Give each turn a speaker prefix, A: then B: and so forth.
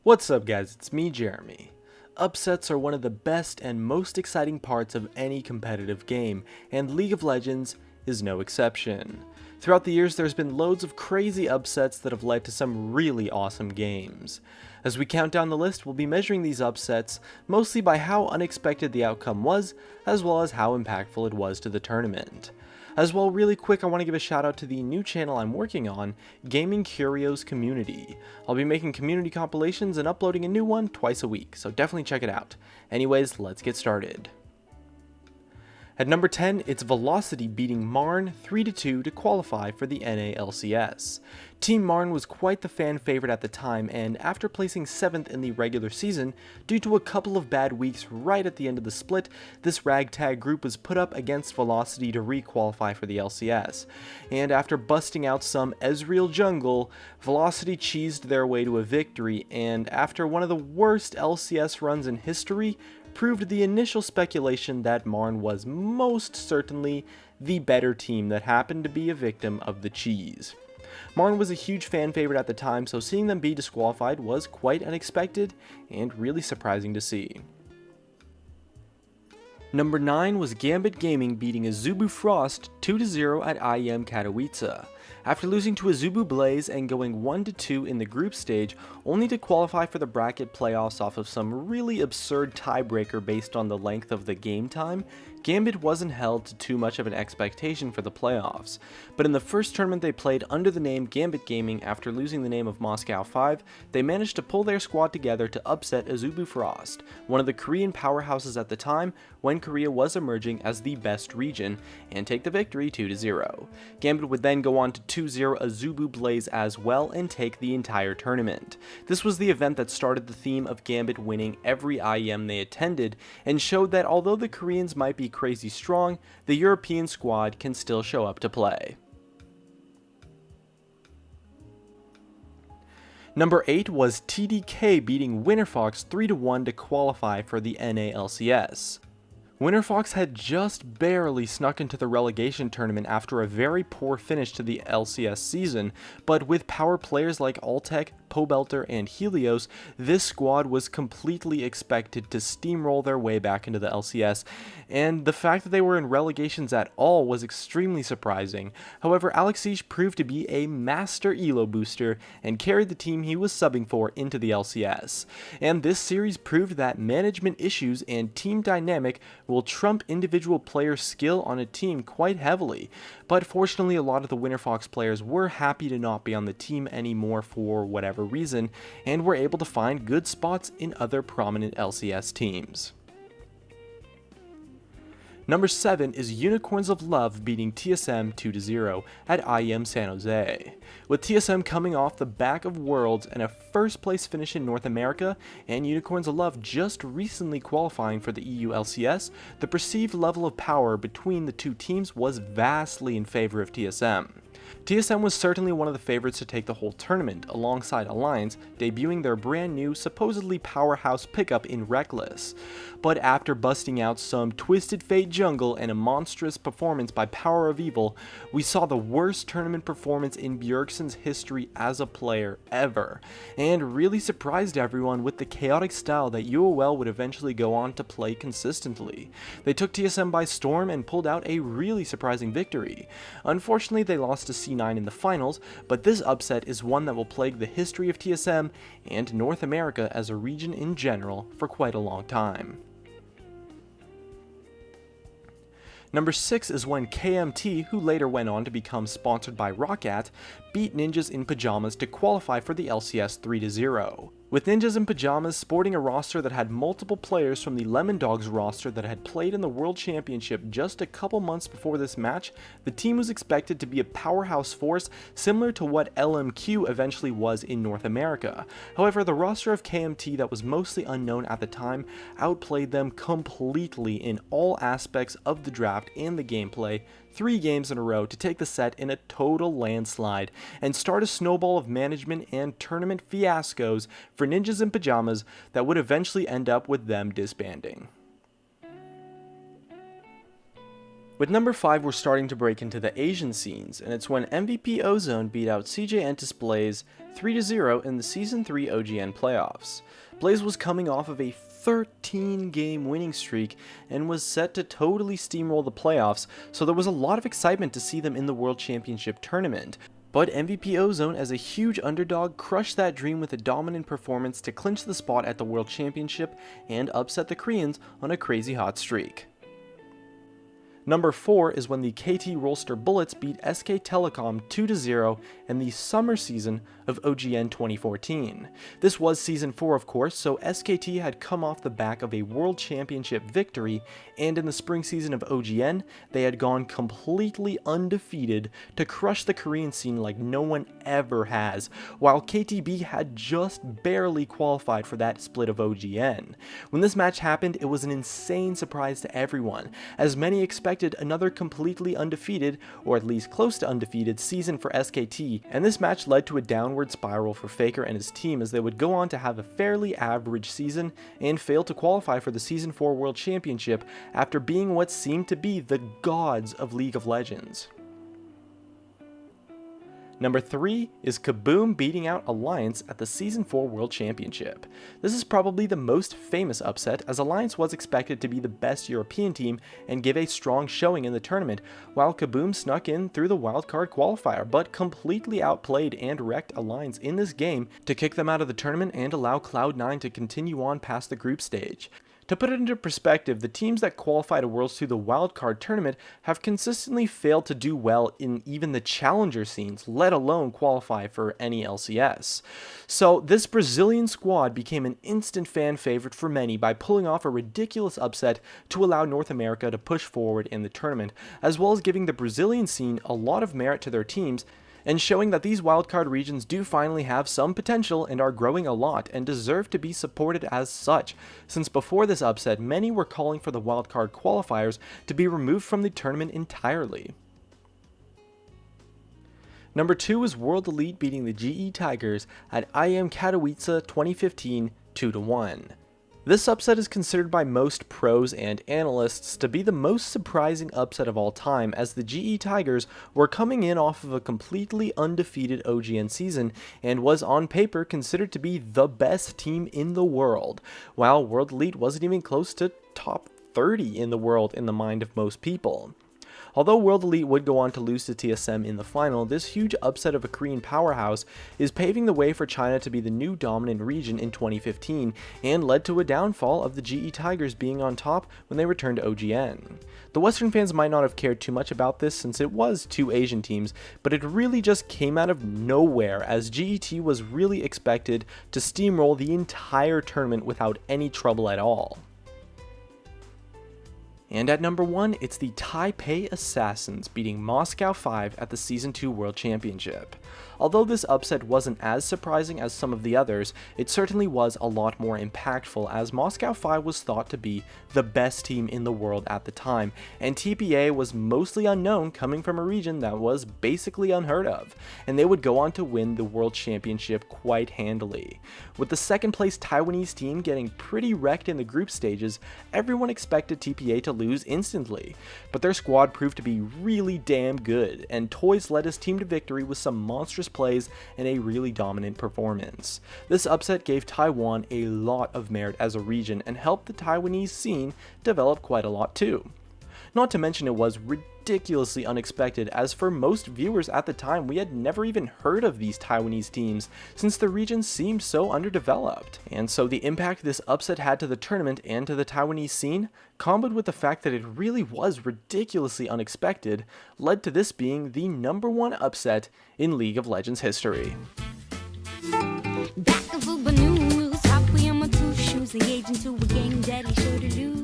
A: What's up guys, it's me Jeremy. Upsets are one of the best and most exciting parts of any competitive game, and League of Legends is no exception. Throughout the years there's been loads of crazy upsets that have led to some really awesome games. As we count down the list, we'll be measuring these upsets mostly by how unexpected the outcome was, as well as how impactful it was to the tournament. As well, really quick, I want to give a shout out to the new channel I'm working on, Gaming Curios Community. I'll be making community compilations and uploading a new one twice a week, so definitely check it out. Anyways, let's get started. At number 10, it's Velocity beating Marn 3-2 to qualify for the NA LCS. Team Marn was quite the fan favorite at the time, and after placing 7th in the regular season, due to a couple of bad weeks right at the end of the split, this ragtag group was put up against Velocity to re-qualify for the LCS. And after busting out some Ezreal jungle, Velocity cheesed their way to a victory, and after one of the worst LCS runs in history, proved the initial speculation that Marn was most certainly the better team that happened to be a victim of the cheese. Marn was a huge fan favorite at the time, so seeing them be disqualified was quite unexpected and really surprising to see. Number 9 was Gambit Gaming beating Azubu Frost 2-0 at IEM Katowice. After losing to Azubu Blaze and going 1-2 in the group stage, only to qualify for the bracket playoffs off of some really absurd tiebreaker based on the length of the game time, Gambit wasn't held to too much of an expectation for the playoffs. But in the first tournament they played under the name Gambit Gaming after losing the name of Moscow 5, they managed to pull their squad together to upset Azubu Frost, one of the Korean powerhouses at the time when Korea was emerging as the best region, and take the victory 2-0. Gambit would then go on to 2-0 Azubu Blaze as well and take the entire tournament. This was the event that started the theme of Gambit winning every IEM they attended, and showed that although the Koreans might be crazy strong, the European squad can still show up to play. Number 8 was TDK beating Winterfox 3-1 to qualify for the NA LCS. Winterfox had just barely snuck into the relegation tournament after a very poor finish to the LCS season, but with power players like Altec, Pobelter, and Helios, this squad was completely expected to steamroll their way back into the LCS, and the fact that they were in relegations at all was extremely surprising. However, Alexis proved to be a master elo booster and carried the team he was subbing for into the LCS. And this series proved that management issues and team dynamic will trump individual player skill on a team quite heavily, but fortunately a lot of the Winterfox players were happy to not be on the team anymore for whatever reason, and were able to find good spots in other prominent LCS teams. Number 7 is Unicorns of Love beating TSM 2-0 at IEM San Jose. With TSM coming off the back of Worlds and a first place finish in North America, and Unicorns of Love just recently qualifying for the EU LCS, the perceived level of power between the two teams was vastly in favor of TSM. TSM was certainly one of the favorites to take the whole tournament, alongside Alliance, debuting their brand new, supposedly powerhouse pickup in Reckless. But after busting out some Twisted Fate jungle and a monstrous performance by Power of Evil, we saw the worst tournament performance in Bjergsen's history as a player ever, and really surprised everyone with the chaotic style that UOL would eventually go on to play consistently. They took TSM by storm and pulled out a really surprising victory. Unfortunately, they lost to C9 in the finals, but this upset is one that will plague the history of TSM and North America as a region in general for quite a long time. Number 6 is when KMT, who later went on to become sponsored by Roccat, beat Ninjas in Pajamas to qualify for the LCS 3-0. With Ninjas in Pajamas sporting a roster that had multiple players from the Lemon Dogs roster that had played in the World Championship just a couple months before this match, the team was expected to be a powerhouse force similar to what LMQ eventually was in North America. However, the roster of KMT that was mostly unknown at the time outplayed them completely in all aspects of the draft and the gameplay, 3 games in a row to take the set in a total landslide and start a snowball of management and tournament fiascos for Ninjas in Pajamas that would eventually end up with them disbanding. With number 5, we're starting to break into the Asian scenes, and it's when MVP Ozone beat out CJ Entus Blaze 3-0 in the Season 3 OGN playoffs. Blaze was coming off of a 13-game winning streak and was set to totally steamroll the playoffs, so there was a lot of excitement to see them in the World Championship tournament. But MVP Ozone, as a huge underdog, crushed that dream with a dominant performance to clinch the spot at the World Championship and upset the Koreans on a crazy hot streak. Number 4 is when the KT Rolster Bullets beat SK Telecom 2-0 in the summer season of OGN 2014. This was Season 4, of course, so SKT had come off the back of a World Championship victory, and in the spring season of OGN, they had gone completely undefeated to crush the Korean scene like no one ever has, while KTB had just barely qualified for that split of OGN. When this match happened, it was an insane surprise to everyone, as many expected another completely undefeated, or at least close to undefeated, season for SKT, and this match led to a downward spiral for Faker and his team as they would go on to have a fairly average season and fail to qualify for the Season 4 World Championship after being what seemed to be the gods of League of Legends. Number 3 is Kaboom beating out Alliance at the Season 4 World Championship. This is probably the most famous upset, as Alliance was expected to be the best European team and give a strong showing in the tournament, while Kaboom snuck in through the wildcard qualifier, but completely outplayed and wrecked Alliance in this game to kick them out of the tournament and allow Cloud9 to continue on past the group stage. To put it into perspective, the teams that qualify to Worlds through the wildcard tournament have consistently failed to do well in even the challenger scenes, let alone qualify for any LCS. So this Brazilian squad became an instant fan favorite for many by pulling off a ridiculous upset to allow North America to push forward in the tournament, as well as giving the Brazilian scene a lot of merit to their teams, and showing that these wildcard regions do finally have some potential and are growing a lot and deserve to be supported as such, since before this upset many were calling for the wildcard qualifiers to be removed from the tournament entirely. Number 2 is World Elite beating the GE Tigers at IEM Katowice 2015 2-1. This upset is considered by most pros and analysts to be the most surprising upset of all time, as the GE Tigers were coming in off of a completely undefeated OGN season and was on paper considered to be the best team in the world, while World Elite wasn't even close to top 30 in the world in the mind of most people. Although World Elite would go on to lose to TSM in the final, this huge upset of a Korean powerhouse is paving the way for China to be the new dominant region in 2015 and led to a downfall of the GE Tigers being on top when they returned to OGN. The Western fans might not have cared too much about this since it was two Asian teams, but it really just came out of nowhere as GET was really expected to steamroll the entire tournament without any trouble at all. And at number 1, it's the Taipei Assassins beating Moscow 5 at the Season 2 World Championship. Although this upset wasn't as surprising as some of the others, it certainly was a lot more impactful, as Moscow 5 was thought to be the best team in the world at the time, and TPA was mostly unknown, coming from a region that was basically unheard of, and they would go on to win the World Championship quite handily. With the second place Taiwanese team getting pretty wrecked in the group stages, everyone expected TPA to lose instantly, but their squad proved to be really damn good, and Toys led his team to victory with some monstrous plays and a really dominant performance. This upset gave Taiwan a lot of merit as a region and helped the Taiwanese scene develop quite a lot too. Not to mention it was ridiculously unexpected, as for most viewers at the time we had never even heard of these Taiwanese teams since the region seemed so underdeveloped. And so the impact this upset had to the tournament and to the Taiwanese scene, combined with the fact that it really was ridiculously unexpected, led to this being the #1 upset in League of Legends history.
B: Back of a balloon, halfway on my two shoes, engaged into a game daddy sure to lose.